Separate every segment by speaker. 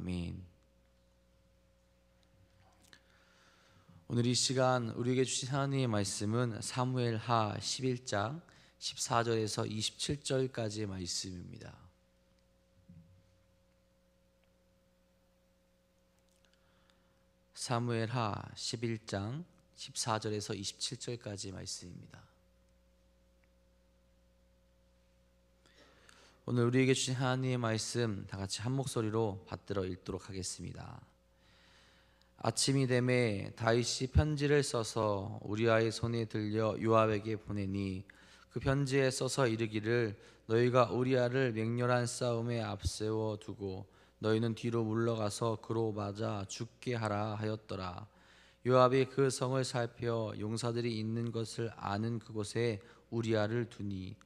Speaker 1: 아멘. 오늘 이 시간 우리에게 주신 하나님의 말씀은 사무엘하 11장 14절에서 27절까지의 말씀입니다. 사무엘하 11장 14절에서 27절까지의 말씀입니다. 오늘 우리에게 주신 하나님의 말씀 다 같이 한 목소리로 받들어 읽도록 하겠습니다. 아침이 되매 다윗이 편지를 써서 우리아의 손에 들려 요압에게 보내니 그 편지에 써서 이르기를 너희가 우리아를 맹렬한 싸움에 앞세워 두고 너희는 뒤로 물러가서 그로 맞아 죽게 하라 하였더라. 요압이 그 성을 살펴 용사들이 있는 것을 아는 그곳에 우리아를 두니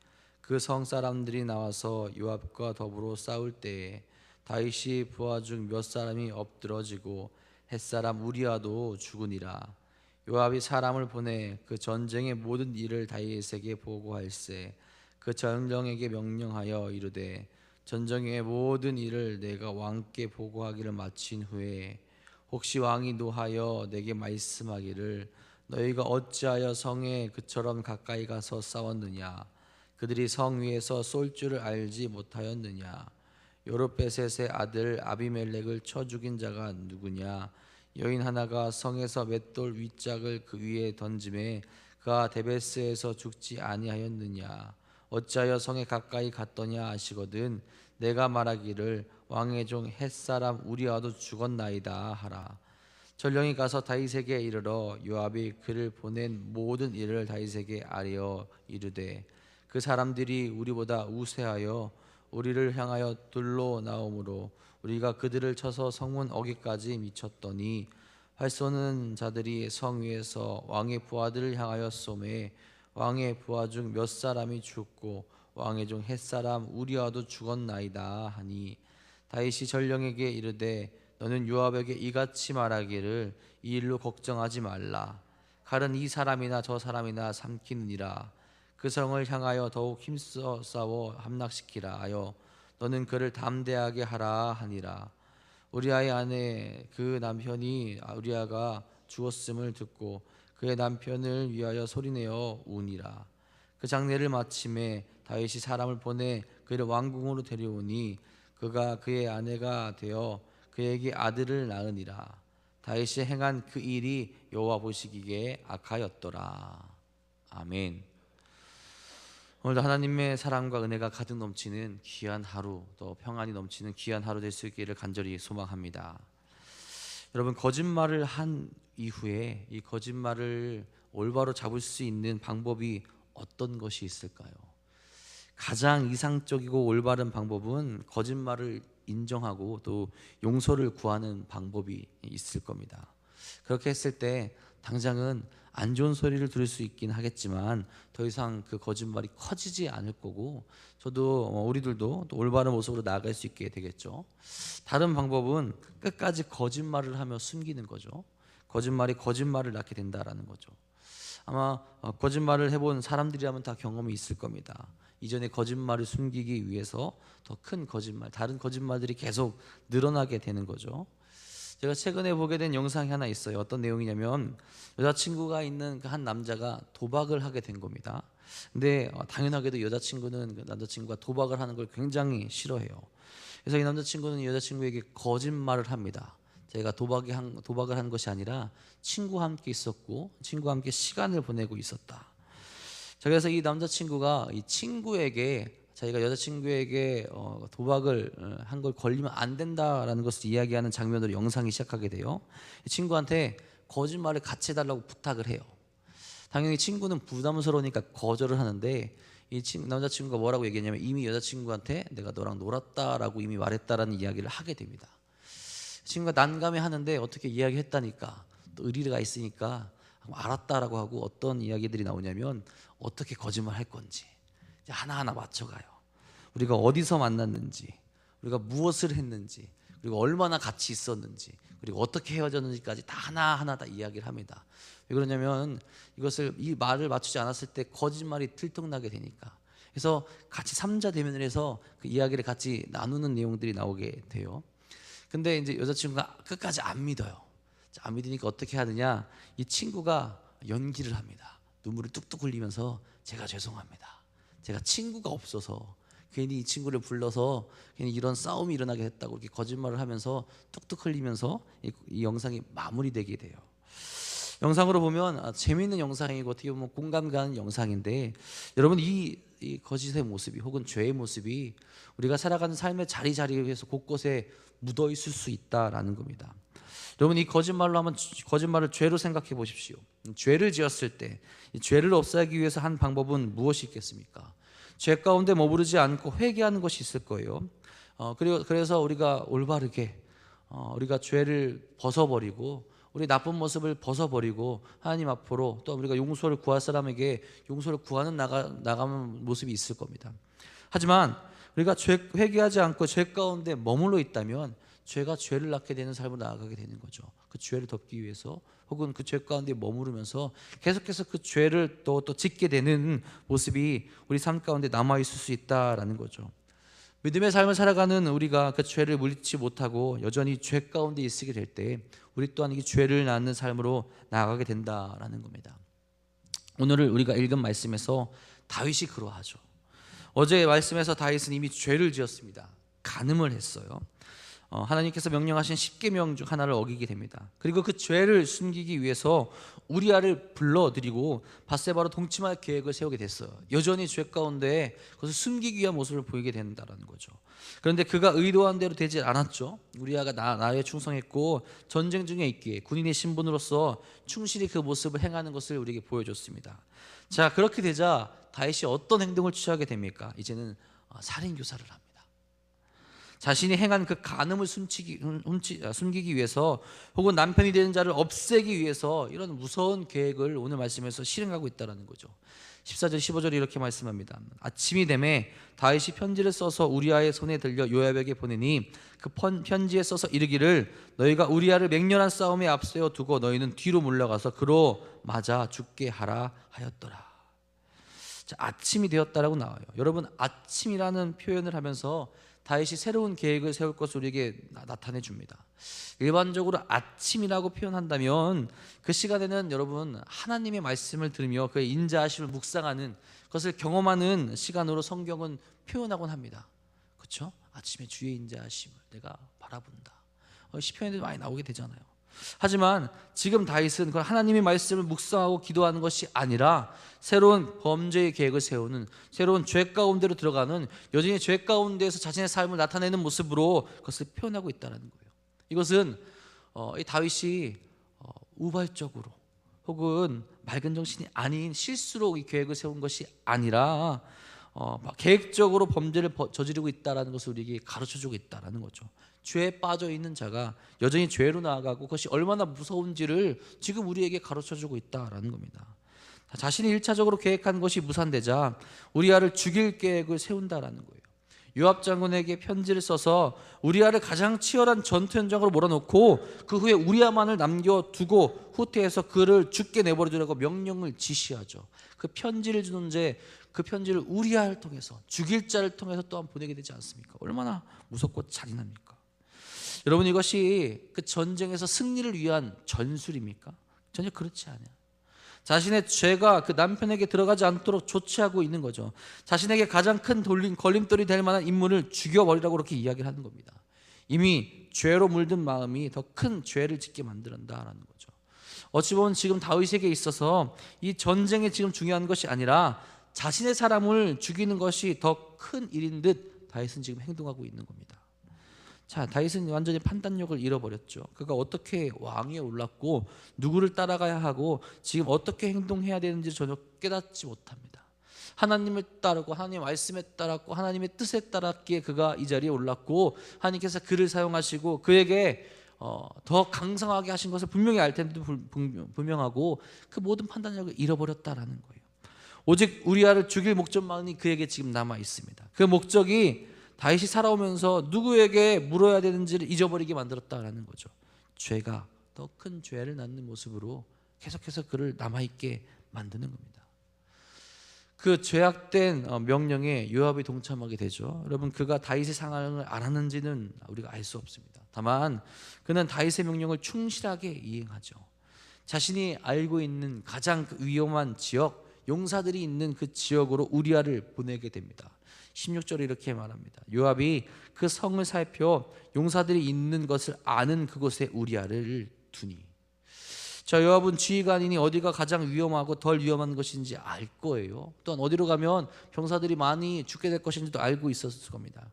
Speaker 1: 그 성 사람들이 나와서 요압과 더불어 싸울 때에 다윗이 부하 중 몇 사람이 엎드러지고 햇사람 우리아도 죽으니라. 요압이 사람을 보내 그 전쟁의 모든 일을 다윗에게 보고할세 그 전령에게 명령하여 이르되 전쟁의 모든 일을 내가 왕께 보고하기를 마친 후에 혹시 왕이 노하여 내게 말씀하기를 너희가 어찌하여 성에 그처럼 가까이 가서 싸웠느냐 그들이 성 위에서 쏠 줄을 알지 못하였느냐 요르베셋의 아들 아비멜렉을 쳐 죽인 자가 누구냐 여인 하나가 성에서 맷돌 윗짝을 그 위에 던짐에 그가 데베스에서 죽지 아니하였느냐 어찌하여 성에 가까이 갔더냐 하시거든 내가 말하기를 왕의 종 햇사람 우리아도 죽었나이다 하라. 전령이 가서 다윗에게 이르러 요압이 그를 보낸 모든 일을 다윗에게 아뢰어 이르되 그 사람들이 우리보다 우세하여 우리를 향하여 둘러 나오므로 우리가 그들을 쳐서 성문 어귀까지 미쳤더니 활 쏘는 자들이 성 위에서 왕의 부하들을 향하여 쏘매 왕의 부하 중 몇 사람이 죽고 왕의 종 햇사람 우리아도 죽었나이다 하니 다윗이 전령에게 이르되 너는 요압에게 이같이 말하기를 이 일로 걱정하지 말라. 칼은 이 사람이나 저 사람이나 삼키느니라. 그 성을 향하여 더욱 힘써 싸워 함락시키라 하여 너는 그를 담대하게 하라 하니라. 우리아의 아내 그 남편이 우리아가 죽었음을 듣고 그의 남편을 위하여 소리내어 우니라. 그 장례를 마침에 다윗이 사람을 보내 그를 왕궁으로 데려오니 그가 그의 아내가 되어 그에게 아들을 낳으니라. 다윗이 행한 그 일이 여호와 보시기에 악하였더라. 아멘. 오늘도 하나님의 사랑과 은혜가 가득 넘치는 귀한 하루, 또 평안이 넘치는 귀한 하루 될 수 있기를 간절히 소망합니다. 여러분, 거짓말을 한 이후에 이 거짓말을 올바로 잡을 수 있는 방법이 어떤 것이 있을까요? 가장 이상적이고 올바른 방법은 거짓말을 인정하고 또 용서를 구하는 방법이 있을 겁니다. 그렇게 했을 때 당장은 안 좋은 소리를 들을 수 있긴 하겠지만 더 이상 그 거짓말이 커지지 않을 거고 저도 우리들도 또 올바른 모습으로 나아갈 수 있게 되겠죠. 다른 방법은 끝까지 거짓말을 하며 숨기는 거죠. 거짓말이 거짓말을 낳게 된다라는 거죠. 아마 거짓말을 해본 사람들이라면 다 경험이 있을 겁니다. 이전에 거짓말을 숨기기 위해서 더 큰 거짓말, 다른 거짓말들이 계속 늘어나게 되는 거죠. 제가 최근에 보게 된 영상이 하나 있어요. 어떤 내용이냐면 여자친구가 있는 그 한 남자가 도박을 하게 된 겁니다. 근데 당연하게도 여자친구는 그 남자친구가 도박을 하는 걸 굉장히 싫어해요. 그래서 이 남자친구는 여자친구에게 거짓말을 합니다. 제가 도박을 한 것이 아니라 친구와 함께 있었고 친구와 함께 시간을 보내고 있었다. 그래서 이 남자친구가 이 친구에게 자기가 여자친구에게 도박을 한 걸 걸리면 안 된다라는 것을 이야기하는 장면으로 영상이 시작하게 돼요. 이 친구한테 거짓말을 같이 해달라고 부탁을 해요. 당연히 친구는 부담스러우니까 거절을 하는데 이 남자친구가 뭐라고 얘기했냐면 이미 여자친구한테 내가 너랑 놀았다라고 이미 말했다라는 이야기를 하게 됩니다. 친구가 난감해 하는데 어떻게 이야기했다니까 또 의리가 있으니까 알았다라고 하고 어떤 이야기들이 나오냐면 어떻게 거짓말 할 건지 하나하나 맞춰가요. 우리가 어디서 만났는지, 우리가 무엇을 했는지, 그리고 얼마나 같이 있었는지, 그리고 어떻게 헤어졌는지까지 다 하나하나 다 이야기를 합니다. 왜 그러냐면 이 말을 맞추지 않았을 때 거짓말이 들통나게 되니까. 그래서 같이 삼자 대면을 해서 그 이야기를 같이 나누는 내용들이 나오게 돼요. 근데 이제 여자친구가 끝까지 안 믿어요. 안 믿으니까 어떻게 하느냐? 이 친구가 연기를 합니다. 눈물을 뚝뚝 흘리면서 제가 죄송합니다. 제가 친구가 없어서 괜히 이 친구를 불러서 괜히 이런 싸움이 일어나게 했다고 이렇게 거짓말을 하면서 뚝뚝 흘리면서 이 영상이 마무리되게 돼요. 영상으로 보면 재미있는 영상이고 어떻게 보면 공감 가는 영상인데, 여러분 이 거짓의 모습이 혹은 죄의 모습이 우리가 살아가는 삶의 자리자리에서 곳곳에 묻어 있을 수 있다라는 겁니다. 여러분 이 거짓말을 죄로 생각해 보십시오. 죄를 지었을 때 이 죄를 없애기 위해서 한 방법은 무엇이 있겠습니까? 죄 가운데 머무르지 않고 회개하는 것이 있을 거예요. 그래서 우리가 올바르게 우리가 죄를 벗어버리고 우리 나쁜 모습을 벗어버리고 하나님 앞으로 또 우리가 용서를 구할 사람에게 용서를 구하는 나가는 모습이 있을 겁니다. 하지만 우리가 회개하지 않고 죄 가운데 머물러 있다면 죄가 죄를 낳게 되는 삶으로 나아가게 되는 거죠. 그 죄를 덮기 위해서 혹은 그 죄 가운데 머무르면서 계속해서 그 죄를 또 짓게 되는 모습이 우리 삶 가운데 남아 있을 수 있다라는 거죠. 믿음의 삶을 살아가는 우리가 그 죄를 물리치 못하고 여전히 죄 가운데 있게 될 때 우리 또한 이 죄를 낳는 삶으로 나아가게 된다라는 겁니다. 오늘 우리가 읽은 말씀에서 다윗이 그러하죠. 어제 말씀에서 다윗은 이미 죄를 지었습니다. 간음을 했어요. 하나님께서 명령하신 10계명 중 하나를 어기게 됩니다. 그리고 그 죄를 숨기기 위해서 우리아를 불러들이고 밧세바로 동침할 계획을 세우게 됐어요. 여전히 죄 가운데 그것을 숨기기 위한 모습을 보이게 된다는 거죠. 그런데 그가 의도한 대로 되지 않았죠. 우리아가 나에 충성했고 전쟁 중에 있기에 군인의 신분으로서 충실히 그 모습을 행하는 것을 우리에게 보여줬습니다. 자, 그렇게 되자 다윗이 어떤 행동을 취하게 됩니까? 이제는 살인교사를 합니다. 자신이 행한 그 간음을 숨기기 위해서 혹은 남편이 되는 자를 없애기 위해서 이런 무서운 계획을 오늘 말씀에서 실행하고 있다는 거죠. 14절 15절에 이렇게 말씀합니다. 아침이 되매 다윗이 편지를 써서 우리아의 손에 들려 요압에게 보내니 그 편지에 써서 이르기를 너희가 우리아를 맹렬한 싸움에 앞세워 두고 너희는 뒤로 물러가서 그로 맞아 죽게 하라 하였더라. 자, 아침이 되었다라고 나와요. 여러분 아침이라는 표현을 하면서 다윗이 새로운 계획을 세울 것을 우리에게 나타내 줍니다. 일반적으로 아침이라고 표현한다면 그 시간에는 여러분 하나님의 말씀을 들으며 그의 인자하심을 묵상하는 것을 경험하는 시간으로 성경은 표현하곤 합니다. 그렇죠? 아침에 주의 인자하심을 내가 바라본다. 시편에도 많이 나오게 되잖아요. 하지만 지금 다윗은 그 하나님의 말씀을 묵상하고 기도하는 것이 아니라 새로운 범죄의 계획을 세우는, 새로운 죄 가운데로 들어가는, 여전히 죄 가운데에서 자신의 삶을 나타내는 모습으로 그것을 표현하고 있다는 거예요. 이것은 이 다윗이 우발적으로 혹은 맑은 정신이 아닌 실수로 이 계획을 세운 것이 아니라 계획적으로 범죄를 저지르고 있다는 것을 우리에게 가르쳐주고 있다는 거죠. 죄에 빠져 있는 자가 여전히 죄로 나아가고 그것이 얼마나 무서운지를 지금 우리에게 가르쳐주고 있다는 겁니다. 자신이 1차적으로 계획한 것이 무산되자 우리아를 죽일 계획을 세운다는 거예요. 요압 장군에게 편지를 써서 우리아를 가장 치열한 전투 현장으로 몰아넣고 그 후에 우리아만을 남겨두고 후퇴해서 그를 죽게 내버려두라고 명령을 지시하죠. 그 편지를 주는 그 편지를 우리아를 통해서 죽일 자를 통해서 또한 보내게 되지 않습니까? 얼마나 무섭고 잔인합니까? 여러분 이것이 그 전쟁에서 승리를 위한 전술입니까? 전혀 그렇지 않아요. 자신의 죄가 그 남편에게 들어가지 않도록 조치하고 있는 거죠. 자신에게 가장 큰 걸림돌이 될 만한 인물을 죽여버리라고 그렇게 이야기를 하는 겁니다. 이미 죄로 물든 마음이 더 큰 죄를 짓게 만든다라는 거죠. 어찌 보면 지금 다윗에게 있어서 이 전쟁이 지금 중요한 것이 아니라 자신의 사람을 죽이는 것이 더 큰 일인 듯 다윗은 지금 행동하고 있는 겁니다. 자, 다윗은 완전히 판단력을 잃어버렸죠. 그가 어떻게 왕위에 올랐고 누구를 따라가야 하고 지금 어떻게 행동해야 되는지 전혀 깨닫지 못합니다. 하나님을 따르고 하나님의 말씀에 따랐고 하나님의 뜻에 따랐기에 그가 이 자리에 올랐고 하나님께서 그를 사용하시고 그에게 더 강성하게 하신 것을 분명히 알 텐데도 불명하고 그 모든 판단력을 잃어버렸다라는 거예요. 오직 우리아를 죽일 목적만이 그에게 지금 남아 있습니다. 그 목적이 다윗이 살아오면서 누구에게 물어야 되는지를 잊어버리게 만들었다라는 거죠. 죄가 더 큰 죄를 낳는 모습으로 계속해서 그를 남아있게 만드는 겁니다. 그 죄악된 명령에 요압이 동참하게 되죠. 여러분 그가 다윗의 상황을 알았는지는 우리가 알 수 없습니다. 다만 그는 다윗의 명령을 충실하게 이행하죠. 자신이 알고 있는 가장 위험한 지역, 용사들이 있는 그 지역으로 우리아를 보내게 됩니다. 16절에 이렇게 말합니다. 요압이 그 성을 살펴 용사들이 있는 것을 아는 그곳에 우리아를 두니. 자, 요압은 지휘관이니 어디가 가장 위험하고 덜 위험한 것인지 알 거예요. 또한 어디로 가면 병사들이 많이 죽게 될 것인지도 알고 있었을 겁니다.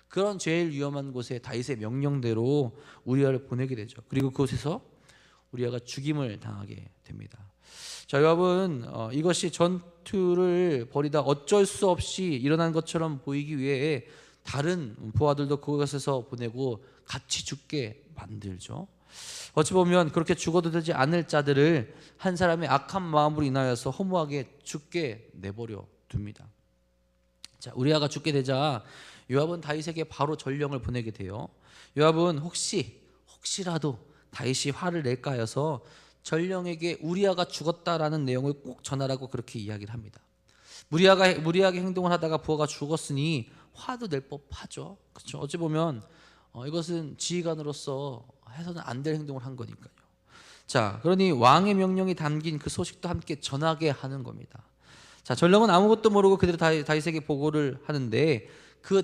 Speaker 1: 그런 제일 위험한 곳에 다윗의 명령대로 우리아를 보내게 되죠. 그리고 그곳에서 우리아가 죽임을 당하게 됩니다. 자, 요압은 이것이 전투를 벌이다 어쩔 수 없이 일어난 것처럼 보이기 위해 다른 부하들도 그곳에서 보내고 같이 죽게 만들죠. 어찌 보면 그렇게 죽어도 되지 않을 자들을 한 사람의 악한 마음으로 인하여서 허무하게 죽게 내버려 둡니다. 자, 우리아가 죽게 되자 요압은 다윗에게 바로 전령을 보내게 돼요. 요압은 혹시라도 다윗이 화를 낼까 해서 전령에게 우리아가 죽었다라는 내용을 꼭 전하라고 그렇게 이야기를 합니다. 무리하게 행동을 하다가 부하가 죽었으니 화도 낼 법하죠. 그렇죠? 어찌 보면 이것은 지휘관으로서 해서는 안 될 행동을 한 거니까요. 자, 그러니 왕의 명령이 담긴 그 소식도 함께 전하게 하는 겁니다. 자, 전령은 아무것도 모르고 그대로 다윗에게 보고를 하는데 그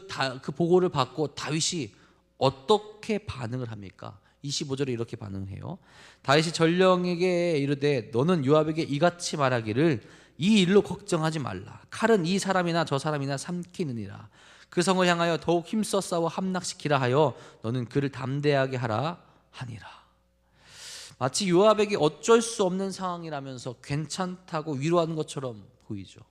Speaker 1: 보고를 받고 다윗이 어떻게 반응을 합니까? 25절에 이렇게 반응해요. 다윗이 전령에게 이르되 너는 요압에게 이같이 말하기를 이 일로 걱정하지 말라. 칼은 이 사람이나 저 사람이나 삼키느니라. 그 성을 향하여 더욱 힘써 싸워 함락시키라 하여 너는 그를 담대하게 하라 하니라. 마치 요압에게 어쩔 수 없는 상황이라면서 괜찮다고 위로하는 것처럼 보이죠.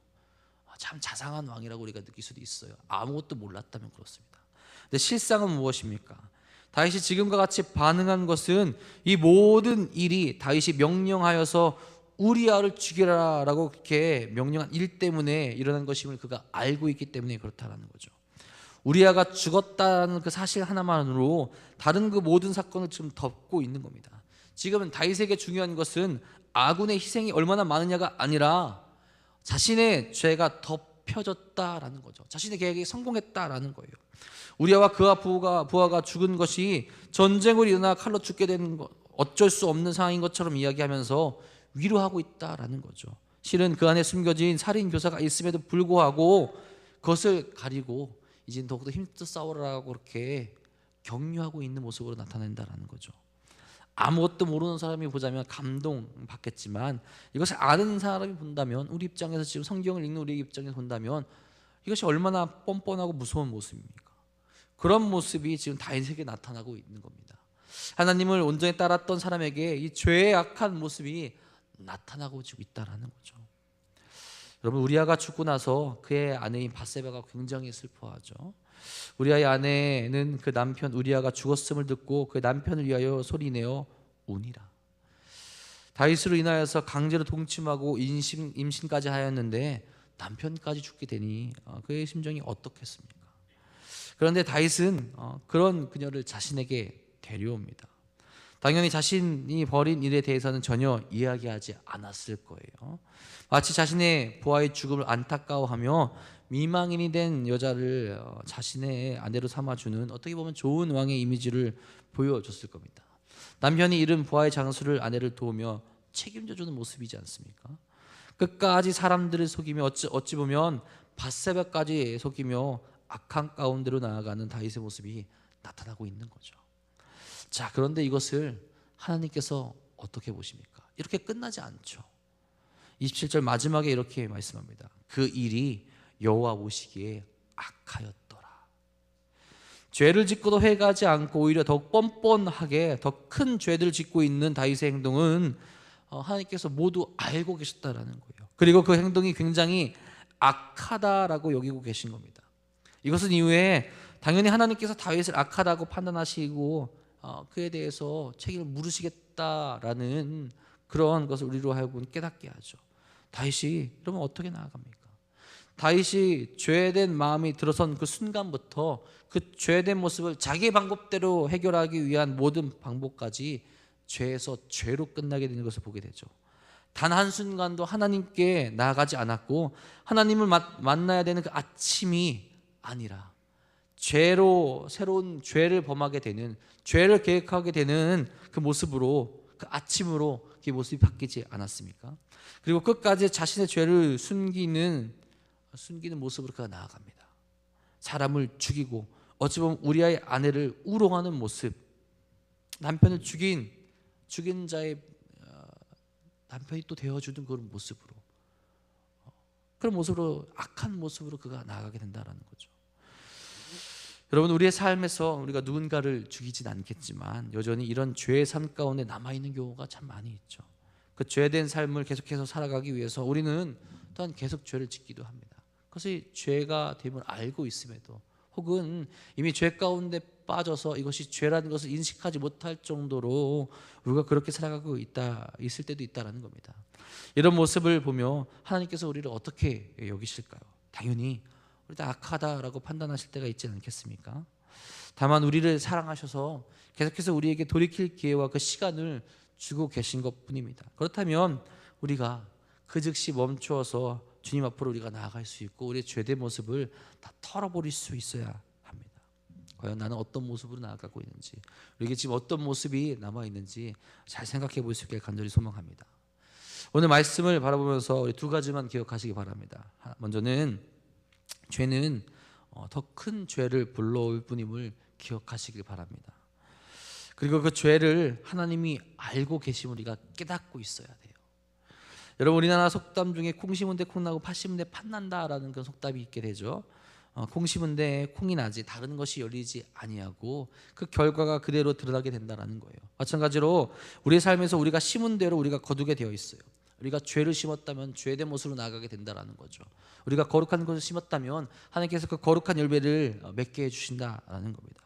Speaker 1: 참 자상한 왕이라고 우리가 느낄 수도 있어요. 아무것도 몰랐다면 그렇습니다. 근데 실상은 무엇입니까? 다윗이 지금과 같이 반응한 것은 이 모든 일이 다윗이 명령하여서 우리아를 죽이라라고 그렇게 명령한 일 때문에 일어난 것임을 그가 알고 있기 때문에 그렇다라는 거죠. 우리아가 죽었다는 그 사실 하나만으로 다른 그 모든 사건을 지금 덮고 있는 겁니다. 지금은 다윗에게 중요한 것은 아군의 희생이 얼마나 많으냐가 아니라 자신의 죄가 덮여졌다라는 거죠. 자신의 계획이 성공했다라는 거예요. 우리아와 그와 부하가 죽은 것이 전쟁으로 일어나 칼로 죽게 된 어쩔 수 없는 상황인 것처럼 이야기하면서 위로하고 있다라는 거죠. 실은 그 안에 숨겨진 살인 교사가 있음에도 불구하고 그것을 가리고 이제 더욱더 힘써 싸우라고 그렇게 격려하고 있는 모습으로 나타낸다라는 거죠. 아무것도 모르는 사람이 보자면 감동받겠지만 이것을 아는 사람이 본다면, 우리 입장에서 지금 성경을 읽는 우리 입장에서 본다면 이것이 얼마나 뻔뻔하고 무서운 모습입니까? 그런 모습이 지금 다윗에게 나타나고 있는 겁니다. 하나님을 온전히 따랐던 사람에게 이 죄의 악한 모습이 나타나고 있다라는 거죠. 여러분, 우리아가 죽고 나서 그의 아내인 밧세바가 굉장히 슬퍼하죠. 우리아의 아내는 그 남편 우리아가 죽었음을 듣고 그 남편을 위하여 소리내어 우니라. 다윗으로 인하여서 강제로 동침하고 임신까지 하였는데 남편까지 죽게 되니 그의 심정이 어떻겠습니까? 그런데 다윗은 그런 그녀를 자신에게 데려옵니다. 당연히 자신이 벌인 일에 대해서는 전혀 이야기하지 않았을 거예요. 마치 자신의 부하의 죽음을 안타까워하며 미망인이 된 여자를 자신의 아내로 삼아주는, 어떻게 보면 좋은 왕의 이미지를 보여줬을 겁니다. 남편이 잃은 부하의 장수를 아내를 도우며 책임져주는 모습이지 않습니까? 끝까지 사람들을 속이며 어찌 보면 밧세바까지 속이며 악한 가운데로 나아가는 다윗의 모습이 나타나고 있는 거죠. 자, 그런데 이것을 하나님께서 어떻게 보십니까? 이렇게 끝나지 않죠. 27절 마지막에 이렇게 말씀합니다. 그 일이 여호와 보시기에 악하였더라. 죄를 짓고도 회개하지 않고 오히려 더욱 뻔뻔하게 더 큰 죄들을 짓고 있는 다윗의 행동은 하나님께서 모두 알고 계셨다라는 거예요. 그리고 그 행동이 굉장히 악하다라고 여기고 계신 겁니다. 이것은 이후에 당연히 하나님께서 다윗을 악하다고 판단하시고 그에 대해서 책임을 물으시겠다라는 그런 것을 우리로 하여금 깨닫게 하죠. 다윗이 그러면 어떻게 나아갑니까? 다윗이 죄된 마음이 들어선 그 순간부터 그 죄된 모습을 자기 방법대로 해결하기 위한 모든 방법까지 죄에서 죄로 끝나게 되는 것을 보게 되죠. 단 한순간도 하나님께 나아가지 않았고 하나님을 만나야 되는 그 아침이 아니라 죄로 새로운 죄를 범하게 되는, 죄를 계획하게 되는 그 모습으로, 그 아침으로 그 모습이 바뀌지 않았습니까? 그리고 끝까지 자신의 죄를 숨기는 모습으로 그가 나아갑니다. 사람을 죽이고 어찌 보면 우리아의 아내를 우롱하는 모습, 남편을 죽인 자의 남편이 또 되어주는 그런 모습으로, 악한 모습으로 그가 나아가게 된다는 거죠. 여러분, 우리의 삶에서 우리가 누군가를 죽이진 않겠지만 여전히 이런 죄의 삶 가운데 남아있는 경우가 참 많이 있죠. 그 죄된 삶을 계속해서 살아가기 위해서 우리는 또한 계속 죄를 짓기도 합니다. 그것이 죄가 됨을 알고 있음에도, 혹은 이미 죄 가운데 빠져서 이것이 죄라는 것을 인식하지 못할 정도로 우리가 그렇게 살아가고 있을 때도 있다는 겁니다. 이런 모습을 보며 하나님께서 우리를 어떻게 여기실까요? 당연히 우리 다 악하다라고 판단하실 때가 있지 않겠습니까? 다만 우리를 사랑하셔서 계속해서 우리에게 돌이킬 기회와 그 시간을 주고 계신 것뿐입니다. 그렇다면 우리가 그 즉시 멈추어서 주님 앞으로 우리가 나아갈 수 있고 우리의 죄된 모습을 다 털어버릴 수 있어야 합니다. 과연 나는 어떤 모습으로 나아가고 있는지, 우리에게 지금 어떤 모습이 남아있는지 잘 생각해 볼 수 있게 간절히 소망합니다. 오늘 말씀을 바라보면서 우리 두 가지만 기억하시기 바랍니다. 먼저는 죄는 더 큰 죄를 불러올 뿐임을 기억하시길 바랍니다. 그리고 그 죄를 하나님이 알고 계심을 우리가 깨닫고 있어야 돼요. 여러분, 우리나라 속담 중에 콩 심은 데 콩 나고 팥 심은 데 팥 난다라는 그런 속담이 있게 되죠. 콩 심은 데 콩이 나지 다른 것이 열리지 아니하고 그 결과가 그대로 드러나게 된다는 거예요. 마찬가지로 우리의 삶에서 우리가 심은 대로 우리가 거두게 되어 있어요. 우리가 죄를 심었다면 죄된 모습으로 나아가게 된다는 거죠. 우리가 거룩한 것을 심었다면 하나님께서 그 거룩한 열매를 맺게 해주신다는 겁니다.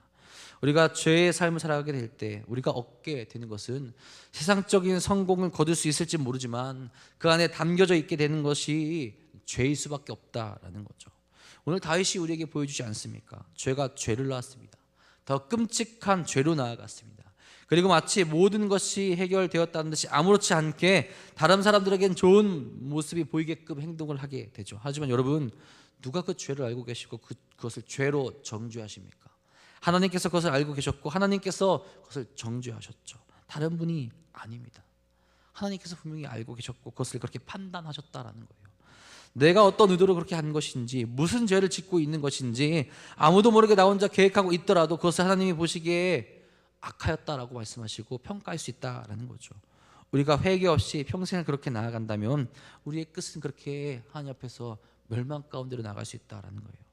Speaker 1: 우리가 죄의 삶을 살아가게 될 때 우리가 얻게 되는 것은 세상적인 성공을 거둘 수 있을지 모르지만 그 안에 담겨져 있게 되는 것이 죄일 수밖에 없다라는 거죠. 오늘 다윗이 우리에게 보여주지 않습니까? 죄가 죄를 낳았습니다. 더 끔찍한 죄로 나아갔습니다. 그리고 마치 모든 것이 해결되었다는 듯이 아무렇지 않게 다른 사람들에겐 좋은 모습이 보이게끔 행동을 하게 되죠. 하지만 여러분, 누가 그 죄를 알고 계시고 그것을 죄로 정죄하십니까? 하나님께서 그것을 알고 계셨고 하나님께서 그것을 정죄하셨죠. 다른 분이 아닙니다. 하나님께서 분명히 알고 계셨고 그것을 그렇게 판단하셨다라는 거예요. 내가 어떤 의도로 그렇게 한 것인지, 무슨 죄를 짓고 있는 것인지 아무도 모르게 나 혼자 계획하고 있더라도 그것을 하나님이 보시기에 악하였다라고 말씀하시고 평가할 수 있다라는 거죠. 우리가 회개 없이 평생을 그렇게 나아간다면 우리의 끝은 그렇게 하나님 앞에서 멸망 가운데로 나갈 수 있다라는 거예요.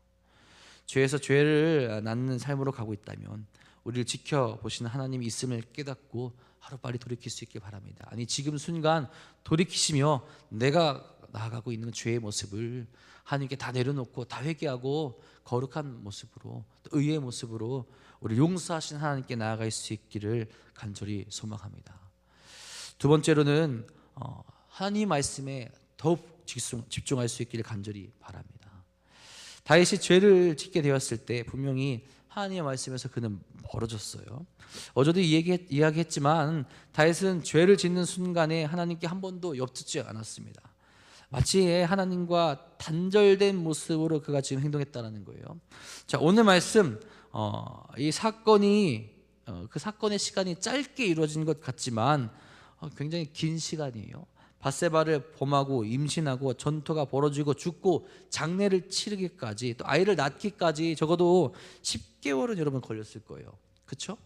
Speaker 1: 죄에서 죄를 낳는 삶으로 가고 있다면 우리를 지켜보시는 하나님이 있음을 깨닫고 하루빨리 돌이킬 수 있길 바랍니다. 아니, 지금 순간 돌이키시며 내가 나아가고 있는 죄의 모습을 하나님께 다 내려놓고 다 회개하고 거룩한 모습으로, 또 의의 모습으로 우리 용서하신 하나님께 나아갈 수 있기를 간절히 소망합니다. 두 번째로는 하나님 말씀에 더욱 집중할 수 있기를 간절히 바랍니다. 다윗이 죄를 짓게 되었을 때 분명히 하나님의 말씀에서 그는 멀어졌어요. 어제도 이야기했지만 다윗은 죄를 짓는 순간에 하나님께 한 번도 엽듣지 않았습니다. 마치 하나님과 단절된 모습으로 그가 지금 행동했다는 거예요. 자, 오늘 말씀, 이 사건이 그 사건의 시간이 짧게 이루어진 것 같지만 굉장히 긴 시간이에요. 밧세바를 범하고 임신하고 전투가 벌어지고 죽고 장례를 치르기까지, 또 아이를 낳기까지 적어도 10개월은 여러분 걸렸을 거예요. 그렇죠?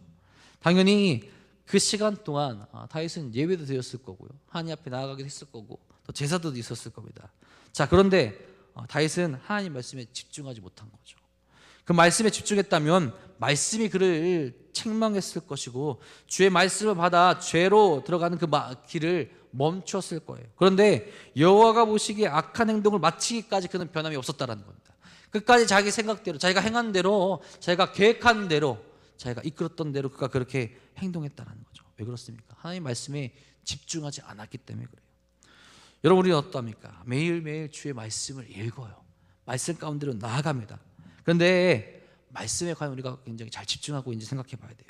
Speaker 1: 당연히 그 시간 동안 다윗은 예배도 드렸을 거고요, 하나님 앞에 나아가기도 했을 거고, 또 제사도 있었을 겁니다. 자, 그런데 다윗은 하나님 말씀에 집중하지 못한 거죠. 그 말씀에 집중했다면 말씀이 그를 책망했을 것이고 주의 말씀을 받아 죄로 들어가는 그 길을 멈췄을 거예요. 그런데 여호와가 보시기에 악한 행동을 마치기까지 그는 변함이 없었다는 겁니다. 끝까지 자기 생각대로, 자기가 행한 대로, 자기가 계획한 대로, 자기가 이끌었던 대로 그가 그렇게 행동했다는 거죠. 왜 그렇습니까? 하나님 말씀에 집중하지 않았기 때문에 그래요. 여러분, 우리는 어떠합니까? 매일매일 주의 말씀을 읽어요. 말씀 가운데로 나아갑니다. 그런데 말씀에 과연 우리가 굉장히 잘 집중하고 있는지 생각해 봐야 돼요.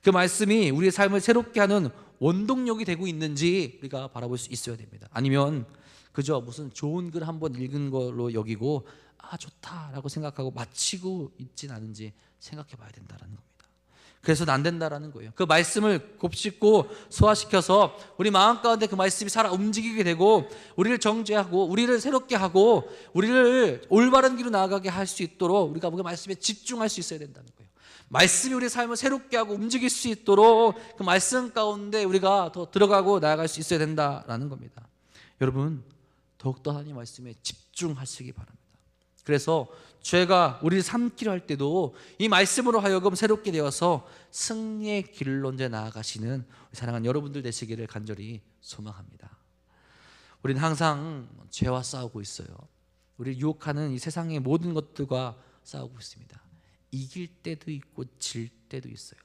Speaker 1: 그 말씀이 우리의 삶을 새롭게 하는 원동력이 되고 있는지 우리가 바라볼 수 있어야 됩니다. 아니면 그저 무슨 좋은 글 한번 읽은 걸로 여기고 좋다라고 생각하고 마치고 있진 않은지 생각해 봐야 된다는 겁니다. 그래서는 안 된다라는 거예요. 그 말씀을 곱씹고 소화시켜서 우리 마음 가운데 그 말씀이 살아 움직이게 되고 우리를 정죄하고 우리를 새롭게 하고 우리를 올바른 길로 나아가게 할 수 있도록 우리가 그 말씀에 집중할 수 있어야 된다는 거예요. 말씀이 우리의 삶을 새롭게 하고 움직일 수 있도록 그 말씀 가운데 우리가 더 들어가고 나아갈 수 있어야 된다라는 겁니다. 여러분, 더욱더 하나님 말씀에 집중하시기 바랍니다. 그래서 죄가 우리를 삼키려 할 때도 이 말씀으로 하여금 새롭게 되어서 승리의 길로 이제 나아가시는 사랑하는 여러분들 되시기를 간절히 소망합니다. 우리는 항상 죄와 싸우고 있어요. 우리를 유혹하는 이 세상의 모든 것들과 싸우고 있습니다. 이길 때도 있고 질 때도 있어요.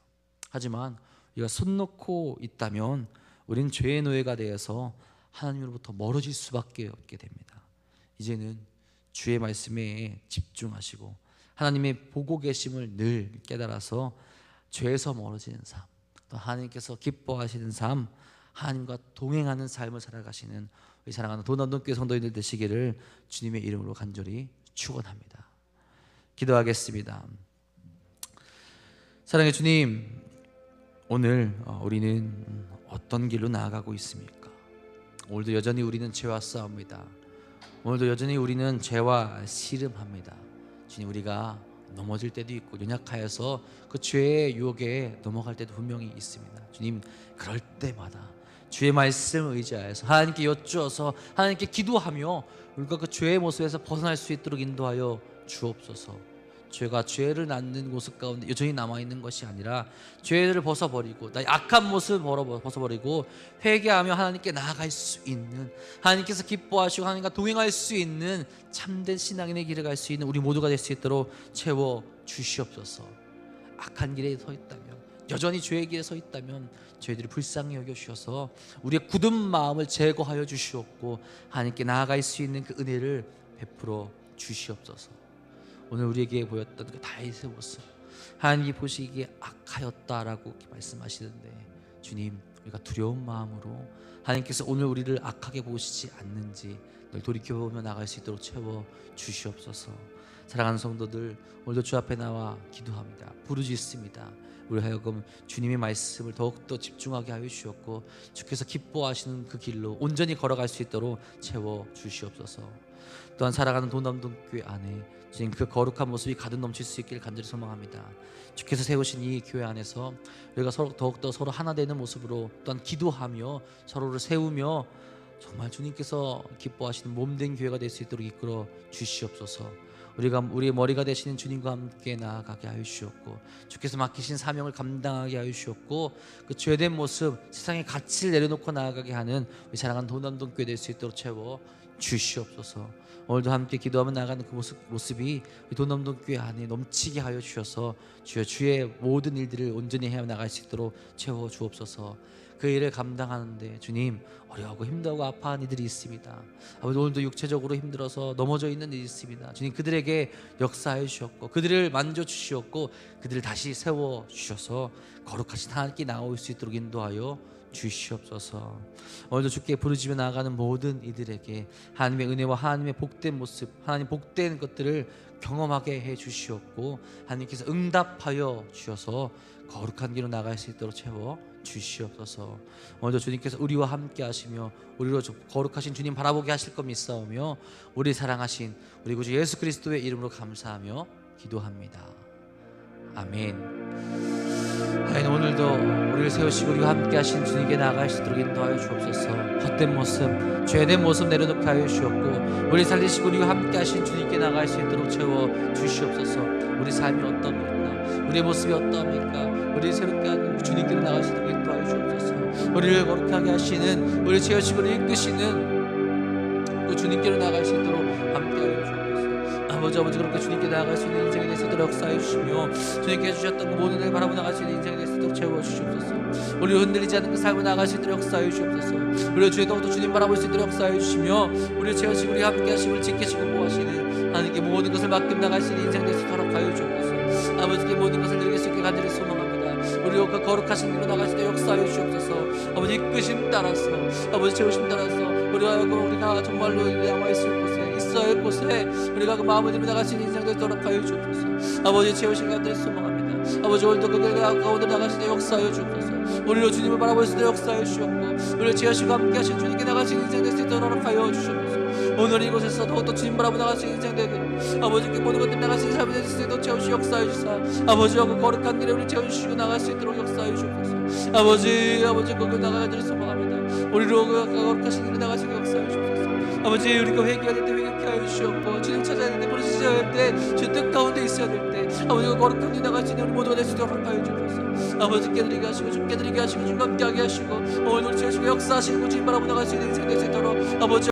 Speaker 1: 하지만 우리가 손 놓고 있다면 우리는 죄의 노예가 되어서 하나님으로부터 멀어질 수밖에 없게 됩니다. 이제는 주의 말씀에 집중하시고 하나님의 보고 계심을 늘 깨달아서 죄에서 멀어지는 삶, 또 하나님께서 기뻐하시는 삶, 하나님과 동행하는 삶을 살아가시는 우리 사랑하는 도남동교회 성도님들 되시기를 주님의 이름으로 간절히 축원합니다. 기도하겠습니다. 사랑의 주님, 오늘 우리는 어떤 길로 나아가고 있습니까? 오늘도 여전히 우리는 죄와 싸웁니다. 오늘도 여전히 우리는 죄와 씨름합니다. 주님, 우리가 넘어질 때도 있고 연약하여서 그 죄의 유혹에 넘어갈 때도 분명히 있습니다. 주님, 그럴 때마다 주의 말씀을 의지하여서 하나님께 여쭈어서 하나님께 기도하며 우리가 그 죄의 모습에서 벗어날 수 있도록 인도하여 주옵소서. 죄가 죄를 낳는 모습 가운데 여전히 남아있는 것이 아니라 죄를 벗어버리고 나의 악한 모습을 벗어버리고 회개하며 하나님께 나아갈 수 있는, 하나님께서 기뻐하시고 하나님과 동행할 수 있는 참된 신앙인의 길을 갈 수 있는 우리 모두가 될 수 있도록 채워주시옵소서. 악한 길에 서 있다면, 여전히 죄의 길에 서 있다면 저희들이 불쌍히 여겨주셔서 우리의 굳은 마음을 제거하여 주시옵고 하나님께 나아갈 수 있는 그 은혜를 베풀어 주시옵소서. 오늘 우리에게 보였던 그 다윗의 모습, 하나님이 보시기에 악하였다라고 말씀하시는데, 주님, 우리가 두려운 마음으로 하나님께서 오늘 우리를 악하게 보시지 않는지 늘 돌이켜보며 나갈 수 있도록 채워 주시옵소서. 사랑하는 성도들, 오늘도 주 앞에 나와 기도합니다. 부르짖습니다. 우리 하여금 주님의 말씀을 더욱더 집중하게 하여 주시옵고 주께서 기뻐하시는 그 길로 온전히 걸어갈 수 있도록 채워 주시옵소서. 또한 살아가는 도남동교회 안에 지금 그 거룩한 모습이 가득 넘칠 수 있기를 간절히 소망합니다. 주께서 세우신 이 교회 안에서 우리가 더욱더 서로 하나 되는 모습으로 또한 기도하며 서로를 세우며 정말 주님께서 기뻐하시는 몸된 교회가 될 수 있도록 이끌어 주시옵소서. 우리의 머리가 되시는 주님과 함께 나아가게 하여 주시옵고 주께서 맡기신 사명을 감당하게 하여 주시옵고 그 죄된 모습, 세상의 가치를 내려놓고 나아가게 하는 우리 사랑하는 도남동교회 될 수 있도록 채워 주시옵소서. 오늘도 함께 기도하며 나가는 그 모습이 도남동교회 안에 넘치게 하여 주셔서 주의 모든 일들을 온전히 해 나갈 수 있도록 채워 주옵소서. 그 일을 감당하는데 주님, 어려워하고 힘들고 아파하는 이들이 있습니다. 아버지, 오늘도 육체적으로 힘들어서 넘어져 있는 일이 있습니다. 주님, 그들에게 역사해 주셨고 그들을 만져 주시었고 그들을 다시 세워 주셔서 거룩하신 하나님께 나올 수 있도록 인도하여 주시옵소서. 오늘도 주께 부르짖으며 나아가는 모든 이들에게 하나님의 은혜와 하나님의 복된 모습, 하나님 복된 것들을 경험하게 해 주시옵고 하나님께서 응답하여 주셔서 거룩한 길로 나갈 수 있도록 채워 주시옵소서. 오늘도 주님께서 우리와 함께 하시며 우리로 거룩하신 주님 바라보게 하실 것 믿사오며 우리 사랑하신 우리 구주 예수 그리스도의 이름으로 감사하며 기도합니다. 아멘. 하나님, 오늘도 우리를 세우시고 우리와 함께 하신 주님께 나아갈 수 있도록 인도하여 주옵소서. 헛된 모습, 죄된 모습 내려놓게 하여 주옵고 우리 살리시고 우리와 함께 하신 주님께 나아갈 수 있도록 채워 주시옵소서. 우리 삶이 어떠합니까? 우리의 모습이 어떠합니까? 우리를 새롭게 하는 주님께로 나아갈 수 있도록 인도하여 주옵소서. 우리를 거룩하게 하시는, 우리를 채우시고 우리를 이끄시는 그 주님께로 나아갈 수 있도록 함께 하여 주옵소서. 아버지 그렇게 주님께 나아갈 수 있는 인생이 될 수 있도록 역사해 주시며 주님께 주셨던 그 모든 걸 바라보 나갈 수 있는 인생이 될 수 있도록 채워 주시옵소서. 우리 흔들리지 않는 그 삶을 나아갈 수 있도록 역사해 주시옵소서. 우리 주의 더욱더 주님 바라볼 수 있도록 역사해 주시며 우리를 채우시고 우리 함께 하심을 지키시고 보호하시는 하나님께 모든 것을 맡겨 나갈 수 있는 인생 될 수 있도록 하여 주옵소서. 아버지께 모든 것을 드릴 수 있게 간절히 소망합니다. 우리 그 거룩하신 길로 나갈 수 있도록 역사해 주시옵소서. 아버지 이끄심 따라서, 아버지 채우심 따라서 우리가 정말로 남아있을 곳에 역사의 곳에 우리가 그 마음을 들며 나가시는 인생 되도록 하여 주옵소서. 아버지 채우신 가운데 소망합니다. 아버지 오늘도 그 가운데 나가시는 역사하여 주옵소서. 우리로 주님을 바라볼 수 있는 역사하여 주옵고 우리를 지으시고 함께 하신 주님께 나가시는 인생 될 수 있도록 하여 주옵소서. 오늘 이곳에서 더욱더 주님 바라보 나가시는 인생 되게 아버지께 모든 것들 나가시는 삶이 될 수 있도록 채우시고 역사하여 주사 아버지와 그 거룩한 길에 우리 채우시고 나갈 수 있도록 역사하여 주옵소서. 아버지 거기 나가기를 소망합니다. 우리로 그 거룩하신 길에 나가시고 역사하여 주옵소서. 아버지 우리가 회개해야 될 때 회개케 하여 주시옵고 주님 찾아야 될 때 부르짖어야 할 때 주 뜻 가운데 있어야 될 때 아버지가 거룩한 길에 나갈 수 있는 우리 모두가 될 수 있도록 하여 주옵소서. 아버지 깨드리게 하시고 주께 드리게 하시고 주님과 함께 하게 하시고 오늘 우리 채우시고 역사하시고 주님 바라보 나갈 수 있는 인생 될 수 있도록 아버지